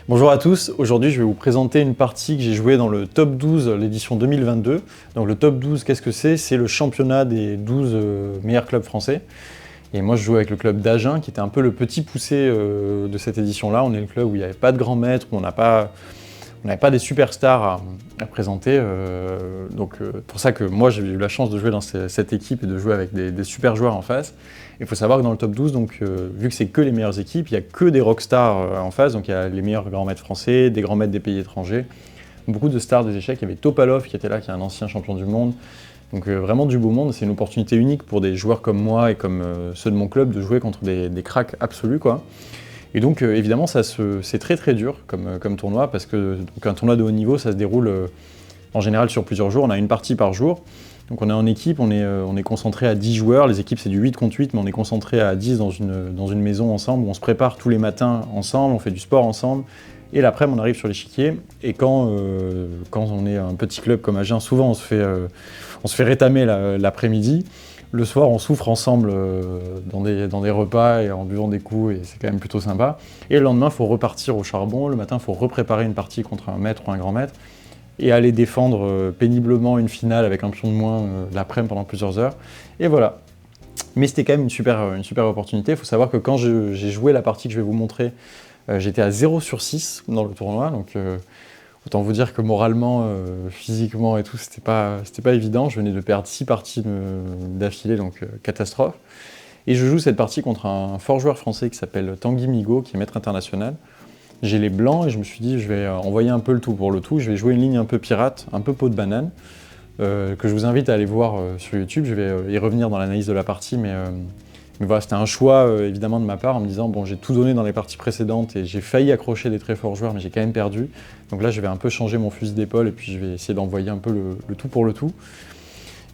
Bonjour à tous, aujourd'hui je vais vous présenter une partie que j'ai jouée dans le top 12, l'édition 2022. Donc le top 12, qu'est-ce que c'est? C'est le championnat des 12 meilleurs clubs français. Et moi je joue avec le club d'Agen, qui était un peu le petit poussé de cette édition-là. On est le club où il n'y avait pas de grands maîtres, où on n'avait pas des superstars à présenter. Pour ça que moi j'ai eu la chance de jouer dans cette équipe et de jouer avec des super joueurs en face. Il faut savoir que dans le top 12, vu que c'est que les meilleures équipes, il n'y a que des rockstars en face. Donc il y a les meilleurs grands maîtres français, des grands maîtres des pays étrangers, beaucoup de stars des échecs. Il y avait Topalov qui était là, qui est un ancien champion du monde. Donc vraiment du beau monde. C'est une opportunité unique pour des joueurs comme moi et comme ceux de mon club de jouer contre des cracks absolus, quoi. Et donc évidemment c'est très très dur comme tournoi, parce que un tournoi de haut niveau ça se déroule en général sur plusieurs jours. On a une partie par jour. Donc on est en équipe, on est concentré à 10 joueurs, les équipes c'est du 8 contre 8, mais on est concentré à 10 dans une maison ensemble, où on se prépare tous les matins ensemble, on fait du sport ensemble, et l'après-midi on arrive sur l'échiquier, et quand on est un petit club comme Agen, souvent on se fait rétamer l'après-midi, le soir on souffre ensemble dans des repas et en buvant des coups, et c'est quand même plutôt sympa, et le lendemain il faut repartir au charbon, le matin il faut repréparer une partie contre un maître ou un grand maître, et aller défendre péniblement une finale avec un pion de moins l'après-midi pendant plusieurs heures. Et voilà. Mais c'était quand même une super opportunité. Il faut savoir que quand j'ai joué la partie que je vais vous montrer, j'étais à 0 sur 6 dans le tournoi. Donc autant vous dire que moralement, physiquement et tout, c'était pas évident. Je venais de perdre 6 parties d'affilée, donc catastrophe. Et je joue cette partie contre un fort joueur français qui s'appelle Tanguy Migaud, qui est maître international. J'ai les blancs et je me suis dit je vais envoyer un peu le tout pour le tout, je vais jouer une ligne un peu pirate, un peu peau de banane, que je vous invite à aller voir sur YouTube. Je vais y revenir dans l'analyse de la partie, mais voilà, c'était un choix évidemment de ma part en me disant bon, j'ai tout donné dans les parties précédentes et j'ai failli accrocher des très forts joueurs, mais j'ai quand même perdu. Donc là je vais un peu changer mon fusil d'épaule et puis je vais essayer d'envoyer un peu le tout pour le tout.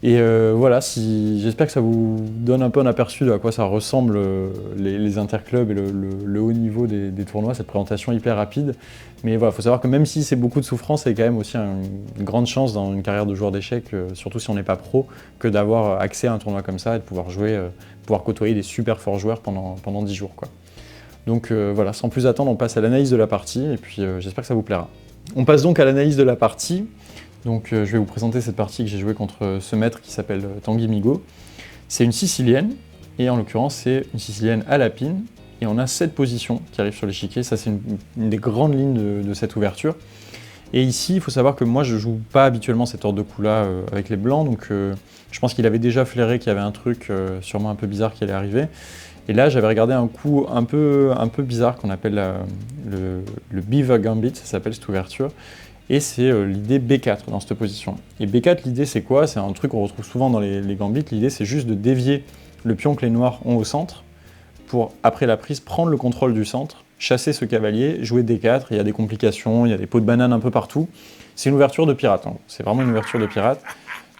Et voilà, j'espère que ça vous donne un peu un aperçu de à quoi ça ressemble les interclubs et le haut niveau des tournois, cette présentation hyper rapide. Mais voilà, il faut savoir que même si c'est beaucoup de souffrance, c'est quand même aussi une grande chance dans une carrière de joueur d'échecs, surtout si on n'est pas pro, que d'avoir accès à un tournoi comme ça et de pouvoir jouer, pouvoir côtoyer des super forts joueurs pendant 10 jours, quoi. Donc voilà, sans plus attendre, on passe à l'analyse de la partie et puis j'espère que ça vous plaira. On passe donc à l'analyse de la partie. Donc je vais vous présenter cette partie que j'ai jouée contre ce maître qui s'appelle Tanguy Migaud. C'est une sicilienne, et en l'occurrence c'est une sicilienne à la pine, et on a 7 positions qui arrivent sur l'échiquier. Ça c'est une des grandes lignes de cette ouverture. Et ici, il faut savoir que moi je joue pas habituellement cet ordre de coup-là avec les blancs, donc je pense qu'il avait déjà flairé qu'il y avait un truc sûrement un peu bizarre qui allait arriver. Et là j'avais regardé un coup un peu bizarre qu'on appelle le Beaver Gambit, ça s'appelle cette ouverture. Et c'est l'idée B4 dans cette position. Et B4, l'idée c'est quoi? C'est un truc qu'on retrouve souvent dans les gambits. L'idée c'est juste de dévier le pion que les noirs ont au centre pour, après la prise, prendre le contrôle du centre, chasser ce cavalier, jouer D4. Il y a des complications, il y a des pots de banane un peu partout. C'est une ouverture de pirate, hein. C'est vraiment une ouverture de pirate.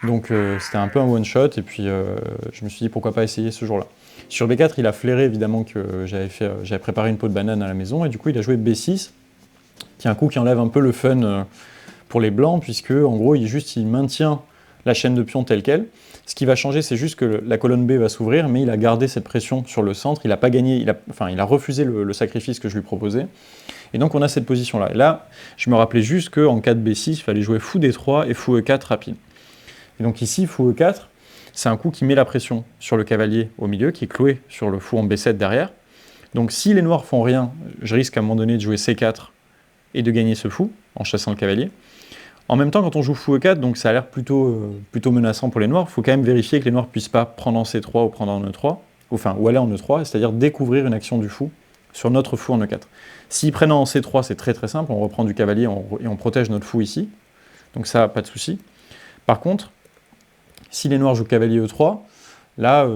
Donc c'était un peu un one shot, et puis je me suis dit pourquoi pas essayer ce jour-là. Sur B4, il a flairé évidemment que j'avais préparé une peau de banane à la maison, et du coup il a joué B6, qui est un coup qui enlève un peu le fun pour les blancs, puisque en gros il maintient la chaîne de pions telle quelle. Ce qui va changer, c'est juste que la colonne B va s'ouvrir, mais il a gardé cette pression sur le centre, il n'a pas gagné, il a refusé le sacrifice que je lui proposais. Et donc on a cette position-là. Et là, je me rappelais juste qu'en 4 B6, il fallait jouer fou D3 et fou E4 rapide. Et donc ici, fou E4, c'est un coup qui met la pression sur le cavalier au milieu, qui est cloué sur le fou en B7 derrière. Donc si les noirs font rien, je risque à un moment donné de jouer C4 et de gagner ce fou en chassant le cavalier. En même temps, quand on joue fou E4, donc ça a l'air plutôt menaçant pour les noirs, il faut quand même vérifier que les noirs ne puissent pas prendre en C3 ou prendre en E3, ou aller en E3, c'est-à-dire découvrir une action du fou sur notre fou en E4. S'ils prennent en C3, c'est très très simple, on reprend du cavalier et on protège notre fou ici, donc ça, pas de souci. Par contre, si les noirs jouent cavalier E3, là,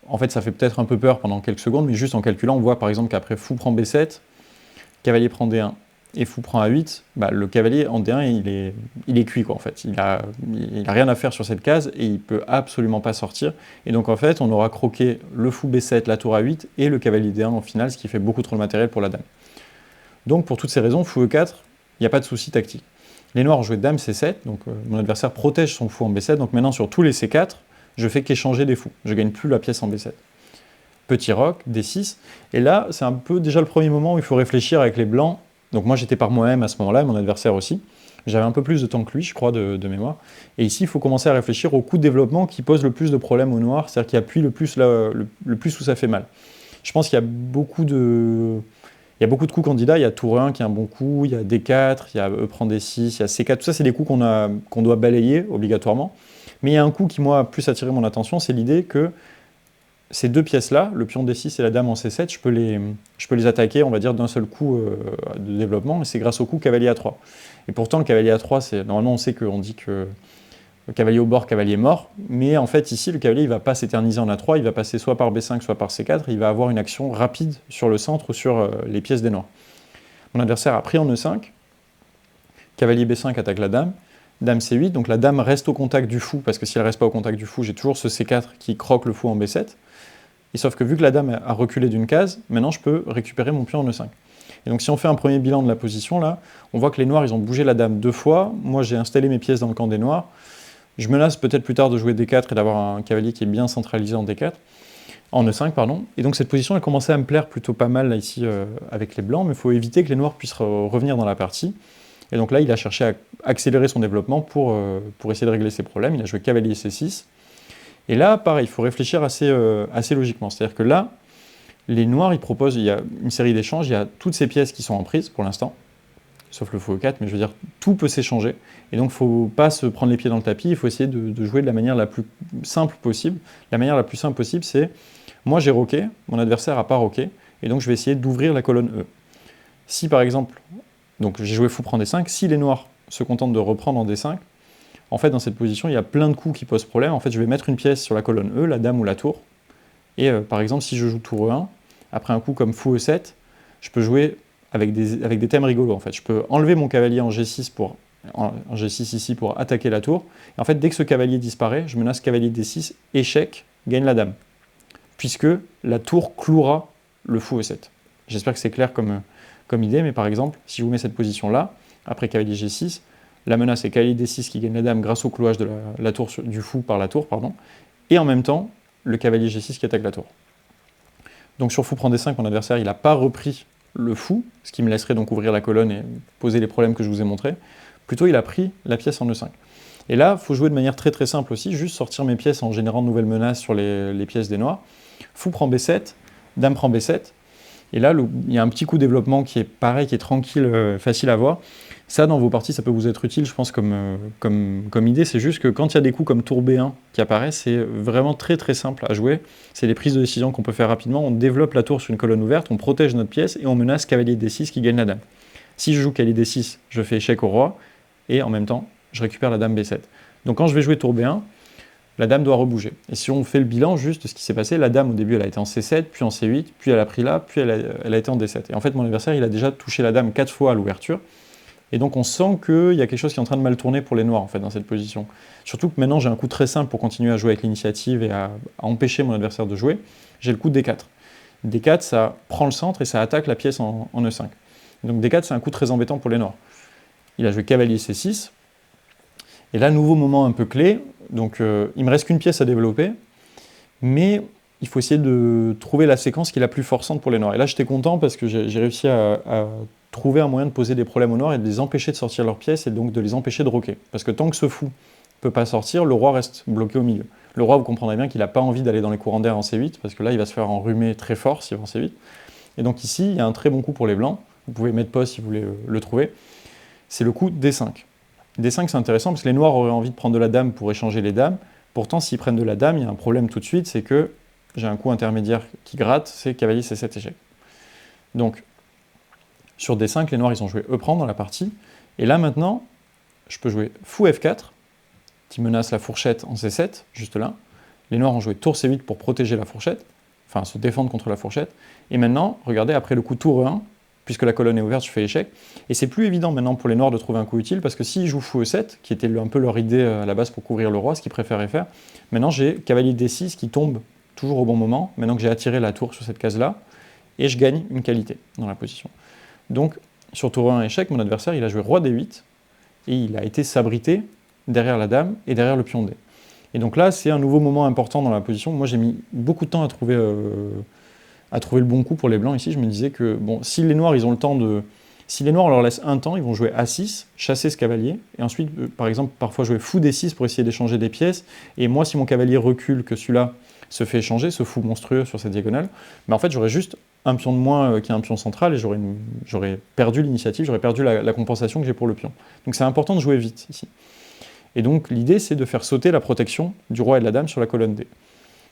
en fait ça fait peut-être un peu peur pendant quelques secondes, mais juste en calculant, on voit par exemple qu'après fou prend B7, cavalier prend D1 et fou prend A8, le cavalier en D1 il est cuit, quoi, en fait. Il a rien à faire sur cette case et il peut absolument pas sortir. Et donc en fait on aura croqué le fou B7, la tour A8 et le cavalier D1 en finale, ce qui fait beaucoup trop de matériel pour la dame. Donc pour toutes ces raisons, fou E4, il n'y a pas de souci tactique. Les noirs ont joué dame C7, donc mon adversaire protège son fou en B7, donc maintenant sur tous les C4, je fais qu'échanger des fous. Je gagne plus la pièce en B7. Petit roc, D6, et là c'est un peu déjà le premier moment où il faut réfléchir avec les blancs Donc moi j'étais par moi-même à ce moment-là, mon adversaire aussi. J'avais un peu plus de temps que lui, je crois, de mémoire. Et ici, il faut commencer à réfléchir au coup de développement qui pose le plus de problèmes au noir, c'est-à-dire qui appuie le plus, là, le plus où ça fait mal. Je pense qu'il y a beaucoup de... Il y a beaucoup de coups candidats, il y a tour 1 qui est un bon coup, il y a D4, il y a E prend D6, il y a C4, tout ça c'est des coups qu'on doit balayer obligatoirement. Mais il y a un coup qui moi a plus attiré mon attention, c'est l'idée que ces deux pièces-là, le pion D6 et la dame en C7, je peux les attaquer, on va dire, d'un seul coup de développement, et c'est grâce au coup cavalier A3. Et pourtant, le cavalier A3, normalement on sait qu'on dit que le cavalier au bord, cavalier mort, mais en fait ici, le cavalier il ne va pas s'éterniser en A3, il va passer soit par B5, soit par C4, il va avoir une action rapide sur le centre ou sur les pièces des noirs. Mon adversaire a pris en E5, cavalier B5 attaque la dame, dame C8, donc la dame reste au contact du fou, parce que si elle ne reste pas au contact du fou, j'ai toujours ce C4 qui croque le fou en B7, et sauf que vu que la dame a reculé d'une case, maintenant je peux récupérer mon pion en E5. Et donc si on fait un premier bilan de la position, là, on voit que les noirs ils ont bougé la dame 2 fois, moi j'ai installé mes pièces dans le camp des noirs, je menace peut-être plus tard de jouer D4 et d'avoir un cavalier qui est bien centralisé en D4, en E5, pardon. Et donc cette position, elle commençait à me plaire plutôt pas mal là, ici avec les blancs, mais il faut éviter que les noirs puissent revenir dans la partie. Et donc là, il a cherché à accélérer son développement pour essayer de régler ses problèmes. Il a joué cavalier C6. Et là, pareil, il faut réfléchir assez logiquement. C'est-à-dire que là, les noirs, ils proposent, il y a une série d'échanges, il y a toutes ces pièces qui sont en prise pour l'instant, sauf le fou E4, mais je veux dire, tout peut s'échanger. Et donc, il ne faut pas se prendre les pieds dans le tapis, il faut essayer de jouer de la manière la plus simple possible. La manière la plus simple possible, c'est, moi j'ai roqué, mon adversaire n'a pas roqué, et donc je vais essayer d'ouvrir la colonne E. Si par exemple, donc j'ai joué fou prend D5, si les noirs se contentent de reprendre en D5, en fait dans cette position, il y a plein de coups qui posent problème. En fait, je vais mettre une pièce sur la colonne E, la dame ou la tour, et par exemple, si je joue tour E1, après un coup comme fou E7, je peux jouer avec des thèmes rigolos en fait. Je peux enlever mon cavalier en G6 ici pour attaquer la tour. Et en fait, dès que ce cavalier disparaît, je menace cavalier D6, échec, gagne la dame. Puisque la tour clouera le fou E7. J'espère que c'est clair comme idée, mais par exemple, si je vous mets cette position-là, après cavalier G6, la menace est cavalier D6 qui gagne la dame grâce au clouage de la tour du fou par la tour, pardon, et en même temps, le cavalier G6 qui attaque la tour. Donc sur fou prend D5, mon adversaire, il n'a pas repris le fou, ce qui me laisserait donc ouvrir la colonne et poser les problèmes que je vous ai montrés. Plutôt, il a pris la pièce en E5. Et là, il faut jouer de manière très très simple aussi, juste sortir mes pièces en générant de nouvelles menaces sur les pièces des noirs. Fou prend B7, dame prend B7, et là, il y a un petit coup de développement qui est pareil, qui est tranquille, facile à voir. Ça, dans vos parties, ça peut vous être utile, je pense, comme idée. C'est juste que quand il y a des coups comme tour B1 qui apparaissent, c'est vraiment très très simple à jouer. C'est des prises de décision qu'on peut faire rapidement. On développe la tour sur une colonne ouverte, on protège notre pièce et on menace cavalier D6 qui gagne la dame. Si je joue cavalier D6, je fais échec au roi et en même temps, je récupère la dame B7. Donc quand je vais jouer tour B1, la dame doit rebouger. Et si on fait le bilan juste de ce qui s'est passé, la dame au début elle a été en C7, puis en C8, puis elle a pris là, puis elle a été en D7. Et en fait mon adversaire il a déjà touché la dame 4 fois à l'ouverture, et donc on sent qu'il y a quelque chose qui est en train de mal tourner pour les noirs en fait dans cette position. Surtout que maintenant j'ai un coup très simple pour continuer à jouer avec l'initiative et à empêcher mon adversaire de jouer, j'ai le coup de D4. D4 ça prend le centre et ça attaque la pièce en E5. Donc D4 c'est un coup très embêtant pour les noirs. Il a joué cavalier C6, et là, nouveau moment un peu clé, donc il me reste qu'une pièce à développer, mais il faut essayer de trouver la séquence qui est la plus forçante pour les noirs. Et là, j'étais content parce que j'ai réussi à trouver un moyen de poser des problèmes aux noirs et de les empêcher de sortir leurs pièces et donc de les empêcher de roquer. Parce que tant que ce fou ne peut pas sortir, le roi reste bloqué au milieu. Le roi, vous comprendrez bien qu'il n'a pas envie d'aller dans les courants d'air en C8, parce que là, il va se faire enrhumer très fort s'il va en C8. Et donc ici, il y a un très bon coup pour les blancs. Vous pouvez mettre pause si vous voulez le trouver. C'est le coup D5. D5 c'est intéressant parce que les noirs auraient envie de prendre de la dame pour échanger les dames. Pourtant s'ils prennent de la dame, il y a un problème tout de suite, c'est que j'ai un coup intermédiaire qui gratte, c'est cavalier C7 échec. Donc sur D5, les noirs ils ont joué E prend dans la partie, et là maintenant, je peux jouer fou F4, qui menace la fourchette en C7, juste là. Les noirs ont joué tour C8 pour protéger la fourchette, enfin se défendre contre la fourchette, et maintenant, regardez, après le coup tour E1, puisque la colonne est ouverte, je fais échec. Et c'est plus évident maintenant pour les noirs de trouver un coup utile, parce que s'ils jouent fou E7, qui était un peu leur idée à la base pour couvrir le roi, ce qu'ils préféraient faire, maintenant j'ai cavalier D6 qui tombe toujours au bon moment, maintenant que j'ai attiré la tour sur cette case-là, et je gagne une qualité dans la position. Donc, sur tour 1 échec, mon adversaire, il a joué roi D8, et il a été sabrité derrière la dame et derrière le pion D. Et donc là, c'est un nouveau moment important dans la position. Moi, j'ai mis beaucoup de temps à trouver le bon coup pour les blancs ici. Je me disais que bon, si les noirs ils ont le temps Si les noirs on leur laisse un temps, ils vont jouer A6, chasser ce cavalier, et ensuite, par exemple, parfois jouer fou D6 pour essayer d'échanger des pièces, et moi, si mon cavalier recule, que celui-là se fait échanger, ce fou monstrueux sur cette diagonale, mais en fait, j'aurais juste un pion de moins qui est un pion central, et j'aurais perdu l'initiative, j'aurais perdu la compensation que j'ai pour le pion. Donc c'est important de jouer vite, ici. Et donc l'idée, c'est de faire sauter la protection du roi et de la dame sur la colonne D.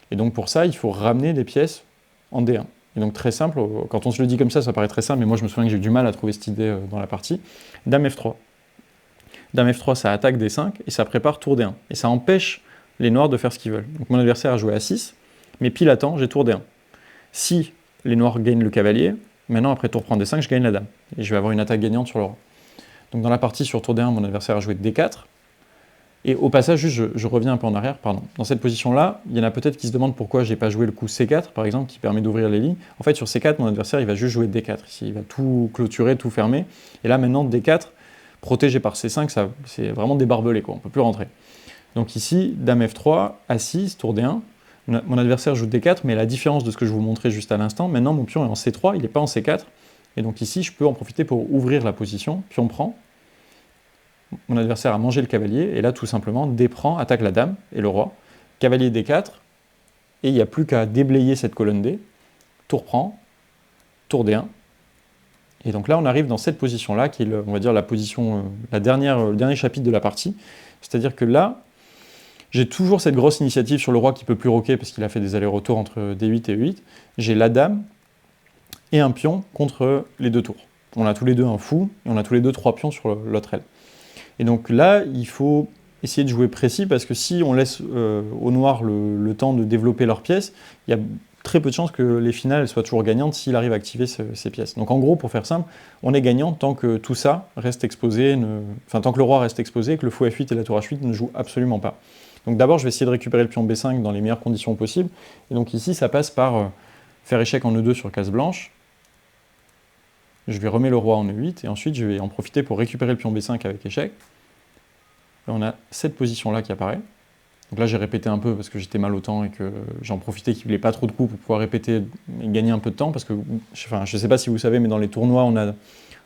Et donc pour ça, il faut ramener des pièces en D1. Et donc très simple, quand on se le dit comme ça paraît très simple, mais moi je me souviens que j'ai eu du mal à trouver cette idée dans la partie. Dame F3. Dame F3, ça attaque D5 et ça prépare tour D1. Et ça empêche les noirs de faire ce qu'ils veulent. Donc mon adversaire a joué A6, mais pile à temps, j'ai tour D1. Si les noirs gagnent le cavalier, maintenant après tour prend D5, je gagne la dame. Et je vais avoir une attaque gagnante sur le roi. Donc dans la partie sur tour D1, mon adversaire a joué D4. Et au passage, juste, je reviens un peu en arrière, pardon. Dans cette position-là, il y en a peut-être qui se demandent pourquoi j'ai pas joué le coup C4, par exemple, qui permet d'ouvrir les lignes. En fait, sur C4, mon adversaire, il va juste jouer D4 ici. Il va tout clôturer, tout fermer. Et là, maintenant, D4, protégé par C5, c'est vraiment débarbelé, quoi. On peut plus rentrer. Donc ici, Dame F3, A6, tour D1. Mon adversaire joue D4, mais la différence de ce que je vous montrais juste à l'instant, maintenant, mon pion est en C3, il n'est pas en C4. Et donc ici, je peux en profiter pour ouvrir la position. Pion prend. Mon adversaire a mangé le cavalier, et là, tout simplement, D prend, attaque la dame et le roi. Cavalier D4, et il n'y a plus qu'à déblayer cette colonne D. Tour prend, tour D1. Et donc là, on arrive dans cette position-là, qui est, on va dire, la position, le dernier chapitre de la partie. C'est-à-dire que là, j'ai toujours cette grosse initiative sur le roi qui ne peut plus roquer, parce qu'il a fait des allers-retours entre D8 et E8. J'ai la dame et un pion contre les deux tours. On a tous les deux un fou, et on a tous les deux 3 pions sur l'autre aile. Et donc là, il faut essayer de jouer précis, parce que si on laisse aux noirs le temps de développer leurs pièces, il y a très peu de chances que les finales soient toujours gagnantes s'il arrive à activer ces pièces. Donc en gros, pour faire simple, on est gagnant tant que tout ça reste exposé, tant que le roi reste exposé, que le fou F8 et la tour H8 ne jouent absolument pas. Donc d'abord, je vais essayer de récupérer le pion B5 dans les meilleures conditions possibles. Et donc ici, ça passe par faire échec en E2 sur case blanche. Je vais remettre le roi en E8, et ensuite je vais en profiter pour récupérer le pion B5 avec échec. Et on a cette position-là qui apparaît. Donc là, j'ai répété un peu parce que j'étais mal au temps et que j'en profitais qu'il n'y ait pas trop de coups pour pouvoir répéter et gagner un peu de temps. Parce que, je ne sais pas si vous savez, mais dans les tournois, on a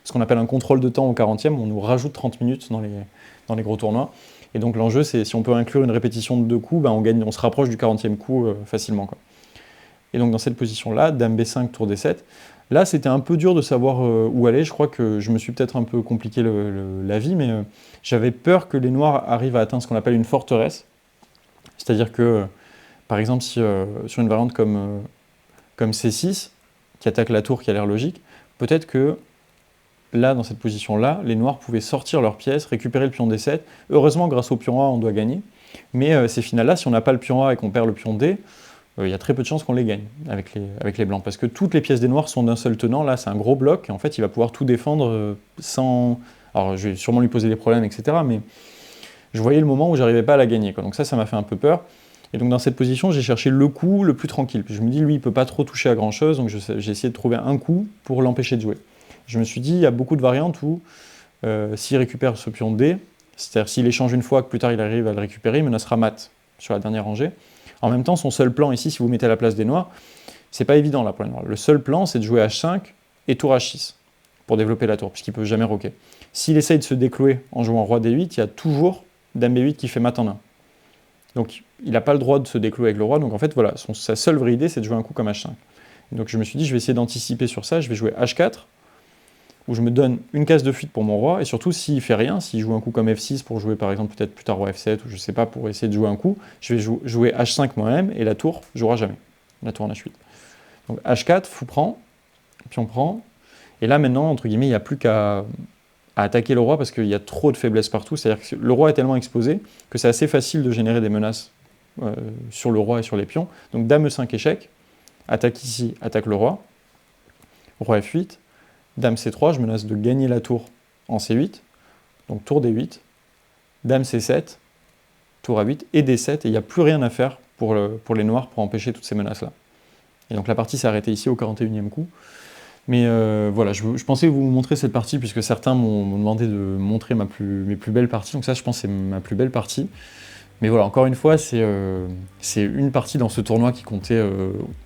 ce qu'on appelle un contrôle de temps au 40e. On nous rajoute 30 minutes dans les gros tournois. Et donc l'enjeu, c'est si on peut inclure une répétition de 2 coups, on se rapproche du 40e coup facilement, quoi. Et donc dans cette position-là, Dame B5, tour D7. Là, c'était un peu dur de savoir où aller. Je crois que je me suis peut-être un peu compliqué la vie, mais j'avais peur que les noirs arrivent à atteindre ce qu'on appelle une forteresse. C'est-à-dire que, par exemple, si, sur une variante comme C6, qui attaque la tour qui a l'air logique, peut-être que là, dans cette position-là, les noirs pouvaient sortir leurs pièces, récupérer le pion D7. Heureusement, grâce au pion A, on doit gagner. Mais ces finales-là, si on n'a pas le pion A et qu'on perd le pion D, il y a très peu de chances qu'on les gagne avec les blancs. Parce que toutes les pièces des noirs sont d'un seul tenant. Là, c'est un gros bloc. Et en fait, il va pouvoir tout défendre sans... Alors, je vais sûrement lui poser des problèmes, etc. Mais je voyais le moment où j'arrivais pas à la gagner, quoi. Donc ça m'a fait un peu peur. Et donc dans cette position, j'ai cherché le coup le plus tranquille. Puis je me dis, lui, il peut pas trop toucher à grand-chose. Donc j'ai essayé de trouver un coup pour l'empêcher de jouer. Je me suis dit, il y a beaucoup de variantes où s'il récupère ce pion D, c'est-à-dire s'il échange une fois, que plus tard il arrive à le récupérer, il menacera mat sur la dernière rangée. En même temps, son seul plan ici, si vous mettez à la place des noirs, c'est pas évident là pour les noirs. Le seul plan, c'est de jouer H5 et tour H6 pour développer la tour, puisqu'il peut jamais roquer. S'il essaye de se déclouer en jouant roi D8, il y a toujours Dame B8 qui fait mat en 1. Donc il n'a pas le droit de se déclouer avec le roi, donc en fait voilà, sa seule vraie idée c'est de jouer un coup comme H5. Et donc je me suis dit je vais essayer d'anticiper sur ça, je vais jouer H4, où je me donne une case de fuite pour mon roi, et surtout s'il fait rien, s'il joue un coup comme F6 pour jouer par exemple peut-être plus tard roi F7, ou je sais pas, pour essayer de jouer un coup, je vais jouer H5 moi-même, et la tour jouera jamais, la tour en H8. Donc H4, fou prend, puis on prend, et là maintenant, entre guillemets, il n'y a plus qu'à attaquer le roi parce qu'il y a trop de faiblesses partout. C'est-à-dire que le roi est tellement exposé que c'est assez facile de générer des menaces sur le roi et sur les pions. Donc Dame E5 échec, attaque ici, attaque le roi, roi F8, Dame C3, je menace de gagner la tour en C8, donc tour D8, Dame C7, tour A8 et D7, et il n'y a plus rien à faire pour les noirs pour empêcher toutes ces menaces-là. Et donc la partie s'est arrêtée ici au 41e coup. Mais voilà, je pensais vous montrer cette partie puisque certains m'ont demandé de montrer mes plus belles parties, donc ça je pense c'est ma plus belle partie. Mais voilà, encore une fois, c'est une partie dans ce tournoi qui comptait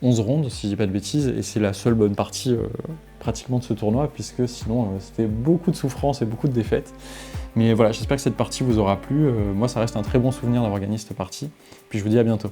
11 rondes, si je dis pas de bêtises, et c'est la seule bonne partie pratiquement de ce tournoi, puisque sinon c'était beaucoup de souffrance et beaucoup de défaites. Mais voilà, j'espère que cette partie vous aura plu. Moi, ça reste un très bon souvenir d'avoir gagné cette partie. Puis je vous dis à bientôt.